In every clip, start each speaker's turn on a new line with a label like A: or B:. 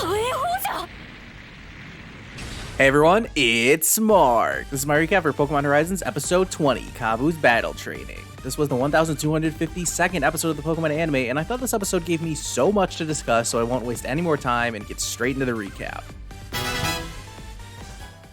A: Hey everyone, it's Mark. This is my recap for Pokemon Horizons episode 20, Kabu's Battle Training. This was the 1252nd episode of the Pokemon anime, and I thought this episode gave me so much to discuss, so I won't waste any more time and get straight into the recap.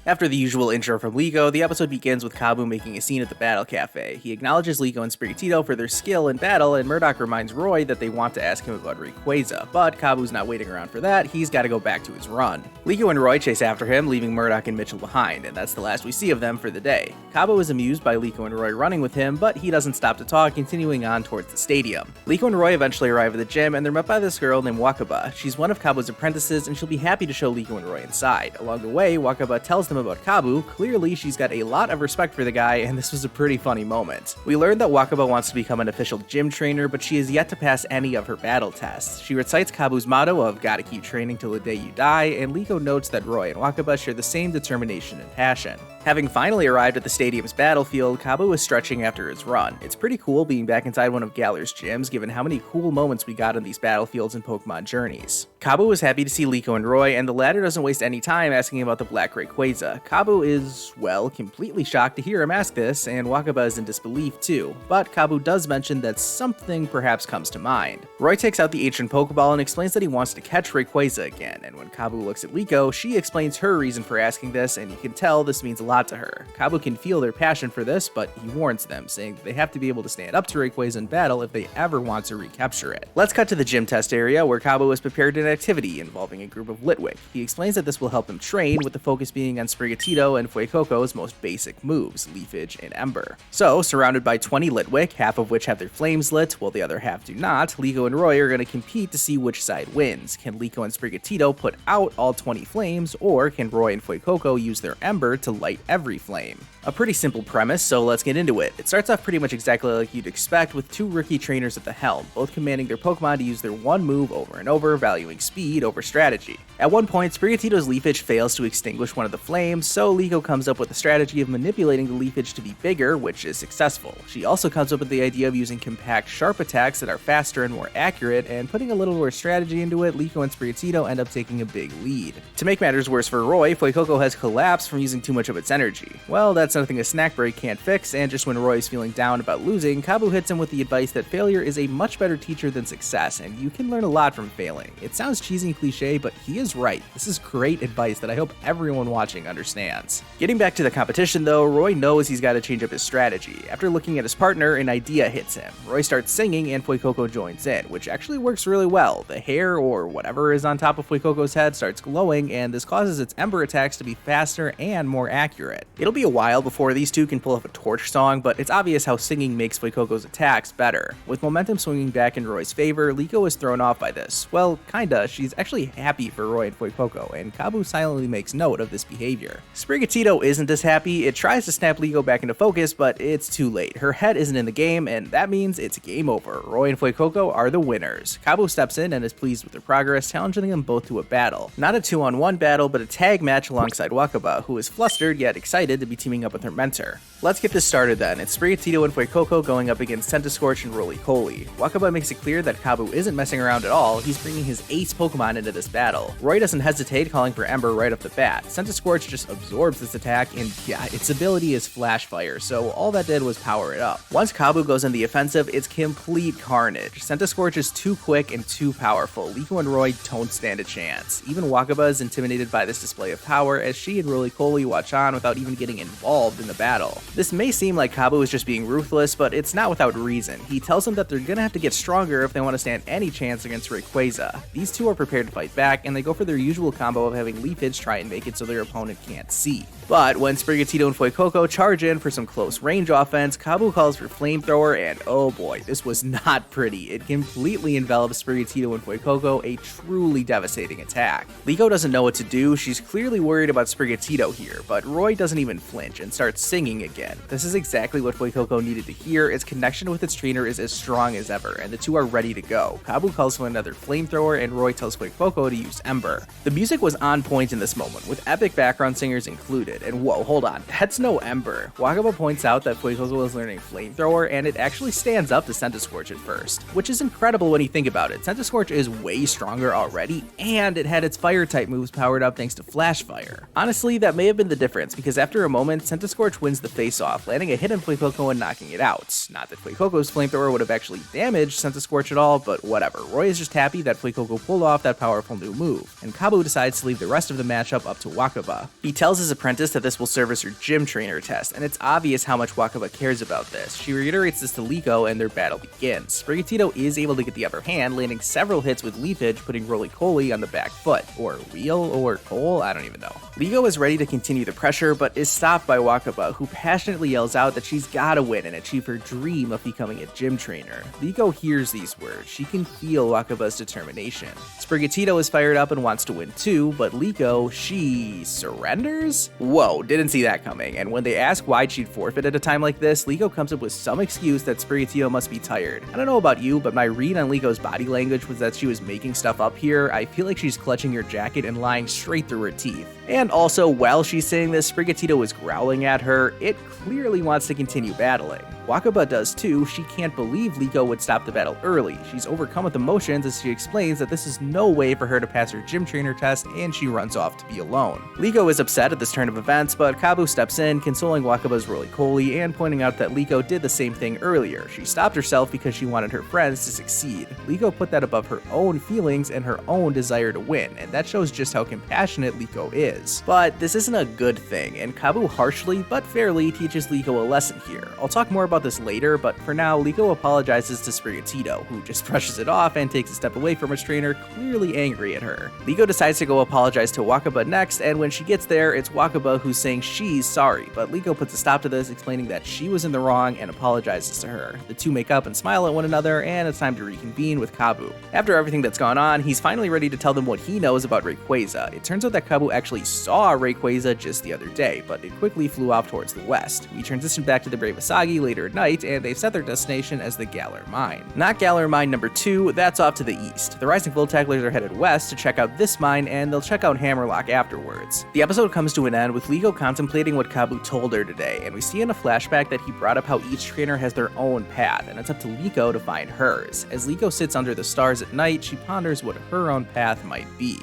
A: After the usual intro from Liko, the episode begins with Kabu making a scene at the Battle Cafe. He acknowledges Liko and Sprigatito for their skill in battle, and Murdoch reminds Roy that they want to ask him about Rayquaza, but Kabu's not waiting around for that, he's gotta go back to his run. Liko and Roy chase after him, leaving Murdoch and Mitchell behind, and that's the last we see of them for the day. Kabu is amused by Liko and Roy running with him, but he doesn't stop to talk, continuing on towards the stadium. Liko and Roy eventually arrive at the gym, and they're met by this girl named Wakaba. She's one of Kabu's apprentices, and she'll be happy to show Liko and Roy inside. Along the way, Wakaba tells them about Kabu. Clearly, she's got a lot of respect for the guy, and this was a pretty funny moment. We learned that Wakaba wants to become an official gym trainer, but she is yet to pass any of her battle tests. She recites Kabu's motto of "gotta keep training till the day you die," and Liko notes that Roy and Wakaba share the same determination and passion. Having finally arrived at the stadium's battlefield, Kabu is stretching after his run. It's pretty cool being back inside one of Galar's gyms, given how many cool moments we got on these battlefields in Pokemon Journeys. Kabu is happy to see Liko and Roy, and the latter doesn't waste any time asking about the Black Rayquaza. Kabu is, well, completely shocked to hear him ask this, and Wakaba is in disbelief too, but Kabu does mention that something perhaps comes to mind. Roy takes out the ancient Pokeball and explains that he wants to catch Rayquaza again, and when Kabu looks at Liko, she explains her reason for asking this, and you can tell this means a lot to her. Kabu can feel their passion for this, but he warns them, saying that they have to be able to stand up to Rayquaza in battle if they ever want to recapture it. Let's cut to the gym test area, where Kabu has prepared an activity involving a group of Litwick. He explains that this will help him train, with the focus being on Sprigatito and Fuecoco's most basic moves, Leafage and Ember. So, surrounded by 20 Litwick, half of which have their flames lit, while the other half do not, Liko and Roy are going to compete to see which side wins. Can Liko and Sprigatito put out all 20 flames, or can Roy and Fuecoco use their Ember to light every flame? A pretty simple premise, so let's get into it. It starts off pretty much exactly like you'd expect, with two rookie trainers at the helm, both commanding their Pokemon to use their one move over and over, valuing speed over strategy. At one point, Sprigatito's Leafage fails to extinguish one of the flames, so Liko comes up with the strategy of manipulating the Leafage to be bigger, which is successful. She also comes up with the idea of using compact, sharp attacks that are faster and more accurate, and putting a little more strategy into it, Liko and Sprigatito end up taking a big lead. To make matters worse for Roy, Fuecoco has collapsed from using too much of its energy. Well, that's nothing a snack break can't fix, and just when Roy is feeling down about losing, Kabu hits him with the advice that failure is a much better teacher than success, and you can learn a lot from failing. It sounds cheesy and cliche, but he is right. This is great advice that I hope everyone watching understands. Getting back to the competition though, Roy knows he's got to change up his strategy. After looking at his partner, an idea hits him. Roy starts singing and Fuecoco joins in, which actually works really well. The hair, or whatever is on top of Fuecoco's head, starts glowing, and this causes its Ember attacks to be faster and more accurate. It'll be a while before these two can pull off a torch song, but it's obvious how singing makes Fuecoco's attacks better. With momentum swinging back in Roy's favor, Liko is thrown off by this. Well, kinda. She's actually happy for Roy and Fuecoco, and Kabu silently makes note of this behavior. Sprigatito isn't as happy. It tries to snap Liko back into focus, but it's too late. Her head isn't in the game, and that means it's game over. Roy and Fuecoco are the winners. Kabu steps in and is pleased with their progress, challenging them both to a battle. Not a 2-on-1 battle, but a tag match alongside Wakaba, who is flustered yet excited to be teaming up with her mentor. Let's get this started then. It's Sprigatito and Fuecoco going up against Scentiscorch and Roly-Poly. Wakaba makes it clear that Kabu isn't messing around at all. He's bringing his ace Pokemon into this battle. Roy doesn't hesitate, calling for Ember right off the bat. Scentiscorch just absorbs this attack, and yeah, its ability is Flash Fire, so all that did was power it up. Once Kabu goes in the offensive, it's complete carnage. Scentiscorch is too quick and too powerful. Liko and Roy don't stand a chance. Even Wakaba is intimidated by this display of power, as she and Roly-Poly watch on without even getting involved in the battle. This may seem like Kabu is just being ruthless, but it's not without reason. He tells them that they're gonna have to get stronger if they want to stand any chance against Rayquaza. These two are prepared to fight back, and they go for their usual combo of having Leafage try and make it so their opponent can't see. But when Sprigatito and Fuecoco charge in for some close range offense, Kabu calls for Flamethrower, and oh boy, this was not pretty. It completely envelops Sprigatito and Fuecoco, a truly devastating attack. Liko doesn't know what to do. She's clearly worried about Sprigatito here, but Roy Roy doesn't even flinch and starts singing again. This is exactly what Fuecoco needed to hear. Its connection with its trainer is as strong as ever, and the two are ready to go. Kabu calls for another flamethrower, and Roy tells Fuecoco to use Ember. The music was on point in this moment, with epic background singers included, and whoa, hold on, that's no Ember. Wakaba points out that Fuecoco is learning flamethrower, and it actually stands up to Centiskorch at first, which is incredible when you think about it. Centiskorch is way stronger already, and it had its fire type moves powered up thanks to Flash Fire. Honestly, that may have been the difference, because after a moment, Centiskorch wins the face-off, landing a hit on Fuecoco and knocking it out. Not that Fuecoco's flamethrower would have actually damaged Centiskorch at all, but whatever. Roy is just happy that Fuecoco pulled off that powerful new move, and Kabu decides to leave the rest of the matchup up to Wakaba. He tells his apprentice that this will serve as her gym trainer test, and it's obvious how much Wakaba cares about this. She reiterates this to Liko, and their battle begins. Sprigatito is able to get the upper hand, landing several hits with Leafage, putting Roly-Poly on the back foot, or wheel, or pole, I don't even know. Liko is ready to continue the pressure, but is stopped by Wakaba, who passionately yells out that she's gotta win and achieve her dream of becoming a gym trainer. Liko hears these words. She can feel Wakaba's determination. Sprigatito is fired up and wants to win too, but Liko, she surrenders? Whoa, didn't see that coming, and when they ask why she'd forfeit at a time like this, Liko comes up with some excuse that Sprigatito must be tired. I don't know about you, but my read on Liko's body language was that she was making stuff up here. I feel like she's clutching her jacket and lying straight through her teeth. And also, while she's saying this, Sprigatito is growling at her. It clearly wants to continue battling. Wakaba does too. She can't believe Liko would stop the battle early. She's overcome with emotions as she explains that this is no way for her to pass her gym trainer test, and she runs off to be alone. Liko is upset at this turn of events, but Kabu steps in, consoling Wakaba's Roly-Poly and pointing out that Liko did the same thing earlier. She stopped herself because she wanted her friends to succeed. Liko put that above her own feelings and her own desire to win, and that shows just how compassionate Liko is. But this isn't a good thing, and Kabu harshly but fairly teaches Liko a lesson here. I'll talk more about this later, but for now, Liko apologizes to Sprigatito, who just brushes it off and takes a step away from his trainer, clearly angry at her. Liko decides to go apologize to Wakaba next, and when she gets there, it's Wakaba who's saying she's sorry, but Liko puts a stop to this, explaining that she was in the wrong and apologizes to her. The two make up and smile at one another, and it's time to reconvene with Kabu. After everything that's gone on, he's finally ready to tell them what he knows about Rayquaza. It turns out that Kabu actually saw Rayquaza just the other day, but it quickly flew off towards the west. We transition back to the Brave Asagi later at night, and they've set their destination as the Galar Mine. Not Galar Mine number 2, that's off to the east. The Rising Voltacklers are headed west to check out this mine, and they'll check out Hammerlock afterwards. The episode comes to an end with Liko contemplating what Kabu told her today, and we see in a flashback that he brought up how each trainer has their own path, and it's up to Liko to find hers. As Liko sits under the stars at night, she ponders what her own path might be.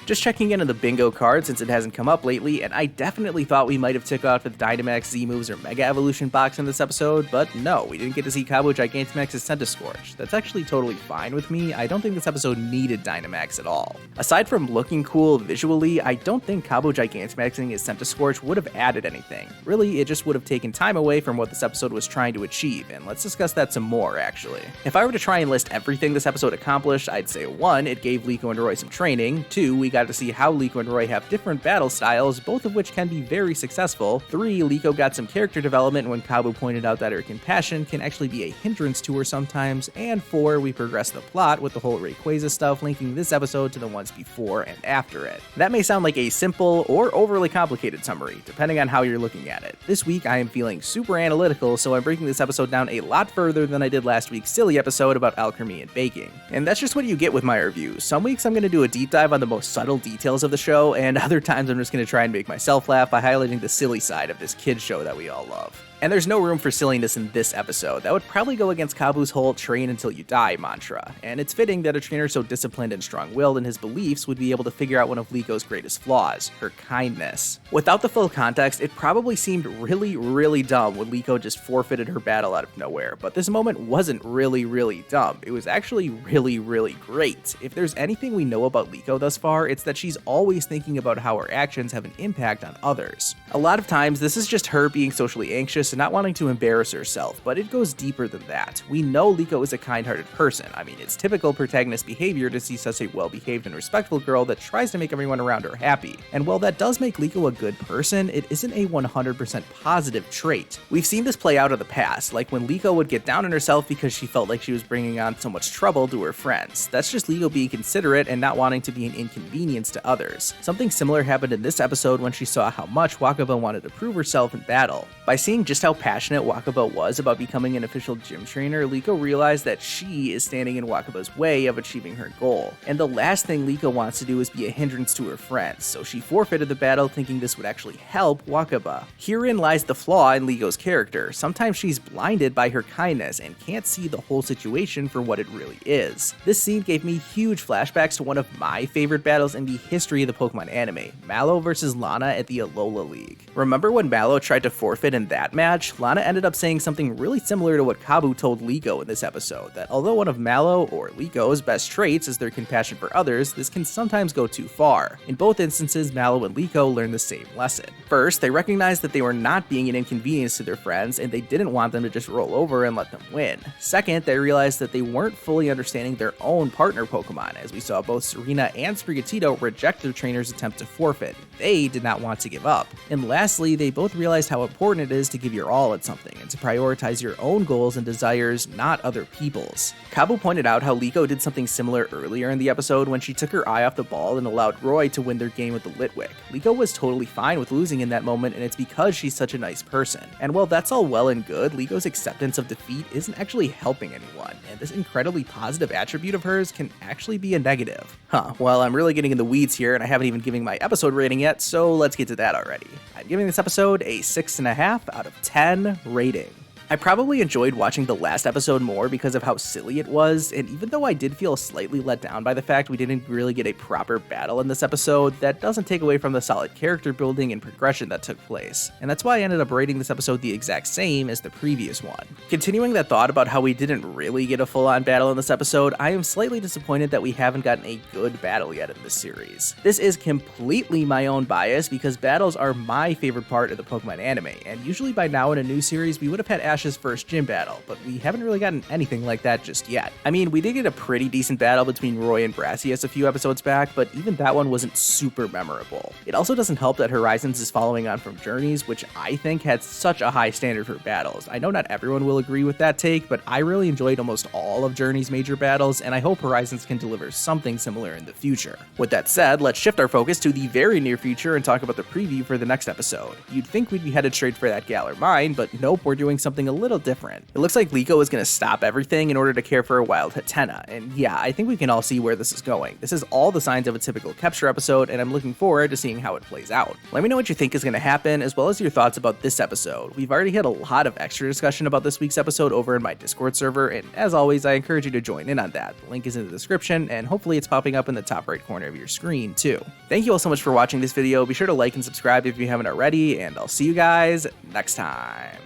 A: Just checking in on the bingo card since it hasn't come up lately, and I definitely thought we might have ticked off the Dynamax, Z-Moves, or Mega Evolution box in this episode, but no, we didn't get to see Kabu Gigantamax's Centiskorch. That's actually totally fine with me. I don't think this episode needed Dynamax at all. Aside from looking cool visually, I don't think Kabu Gigantamaxing his Centiskorch would have added anything. Really, it just would have taken time away from what this episode was trying to achieve, and let's discuss that some more, actually. If I were to try and list everything this episode accomplished, I'd say 1, it gave Liko and Roy some training, 2, we got to see how Liko and Roy have different battle styles, both of which can be very successful. 3, Liko got some character development when Kabu pointed out that her compassion can actually be a hindrance to her sometimes. And 4, we progressed the plot with the whole Rayquaza stuff, linking this episode to the ones before and after it. That may sound like a simple or overly complicated summary, depending on how you're looking at it. This week I am feeling super analytical, so I'm breaking this episode down a lot further than I did last week's silly episode about alchemy and baking. And that's just what you get with my reviews. Some weeks I'm going to do a deep dive on the most subtle details of the show, and other times I'm just going to try and make myself laugh by highlighting the silly side of this kid show that we all love. And there's no room for silliness in this episode. That would probably go against Kabu's whole train until you die mantra, and it's fitting that a trainer so disciplined and strong-willed in his beliefs would be able to figure out one of Liko's greatest flaws, her kindness. Without the full context, it probably seemed really dumb when Liko just forfeited her battle out of nowhere, but this moment wasn't really dumb. It was actually really great. If there's anything we know about Liko thus far, it's that she's always thinking about how her actions have an impact on others. A lot of times, this is just her being socially anxious course, not wanting to embarrass herself, but it goes deeper than that. We know Liko is a kind-hearted person. I mean, it's typical protagonist behavior to see such a well-behaved and respectful girl that tries to make everyone around her happy. And while that does make Liko a good person, it isn't a 100% positive trait. We've seen this play out in the past, like when Liko would get down on herself because she felt like she was bringing on so much trouble to her friends. That's just Liko being considerate and not wanting to be an inconvenience to others. Something similar happened in this episode when she saw how much Wakaba wanted to prove herself in battle. By seeing just how passionate Wakaba was about becoming an official gym trainer, Liko realized that she is standing in Wakaba's way of achieving her goal. And the last thing Liko wants to do is be a hindrance to her friends, so she forfeited the battle thinking this would actually help Wakaba. Herein lies the flaw in Liko's character. Sometimes she's blinded by her kindness and can't see the whole situation for what it really is. This scene gave me huge flashbacks to one of my favorite battles in the history of the Pokemon anime, Mallow vs. Lana at the Alola League. Remember when Mallow tried to forfeit in that match? Lana ended up saying something really similar to what Kabu told Liko in this episode, that although one of Mallow or Liko's best traits is their compassion for others, this can sometimes go too far. In both instances, Mallow and Liko learned the same lesson. First, they recognized that they were not being an inconvenience to their friends, and they didn't want them to just roll over and let them win. Second, they realized that they weren't fully understanding their own partner Pokemon, as we saw both Serena and Sprigatito reject their trainer's attempt to forfeit. They did not want to give up. And lastly, they both realized how important it is to give your all at something, and to prioritize your own goals and desires, not other people's. Kabu pointed out how Liko did something similar earlier in the episode when she took her eye off the ball and allowed Roy to win their game with the Litwick. Liko was totally fine with losing in that moment, and it's because she's such a nice person. And while that's all well and good, Liko's acceptance of defeat isn't actually helping anyone, and this incredibly positive attribute of hers can actually be a negative. Well, I'm really getting in the weeds here, and I haven't even given my episode rating yet, so let's get to that already. I'm giving this episode a 6.5 out of 10 rating. I probably enjoyed watching the last episode more because of how silly it was, and even though I did feel slightly let down by the fact we didn't really get a proper battle in this episode, that doesn't take away from the solid character building and progression that took place. And that's why I ended up rating this episode the exact same as the previous one. Continuing that thought about how we didn't really get a full-on battle in this episode, I am slightly disappointed that we haven't gotten a good battle yet in this series. This is completely my own bias because battles are my favorite part of the Pokemon anime, and usually by now in a new series we would have had Ash's first gym battle, but we haven't really gotten anything like that just yet. I mean, we did get a pretty decent battle between Roy and Brassius a few episodes back, but even that one wasn't super memorable. It also doesn't help that Horizons is following on from Journeys, which I think had such a high standard for battles. I know not everyone will agree with that take, but I really enjoyed almost all of Journeys' major battles, and I hope Horizons can deliver something similar in the future. With that said, let's shift our focus to the very near future and talk about the preview for the next episode. You'd think we'd be headed straight for that Galar Mine, but nope, we're doing something a little different. It looks like Liko is going to stop everything in order to care for a wild Hatenna, and yeah, I think we can all see where this is going. This is all the signs of a typical Capture episode, and I'm looking forward to seeing how it plays out. Let me know what you think is going to happen, as well as your thoughts about this episode. We've already had a lot of extra discussion about this week's episode over in my Discord server, and as always, I encourage you to join in on that. The link is in the description, and hopefully it's popping up in the top right corner of your screen, too. Thank you all so much for watching this video. Be sure to like and subscribe if you haven't already, and I'll see you guys next time.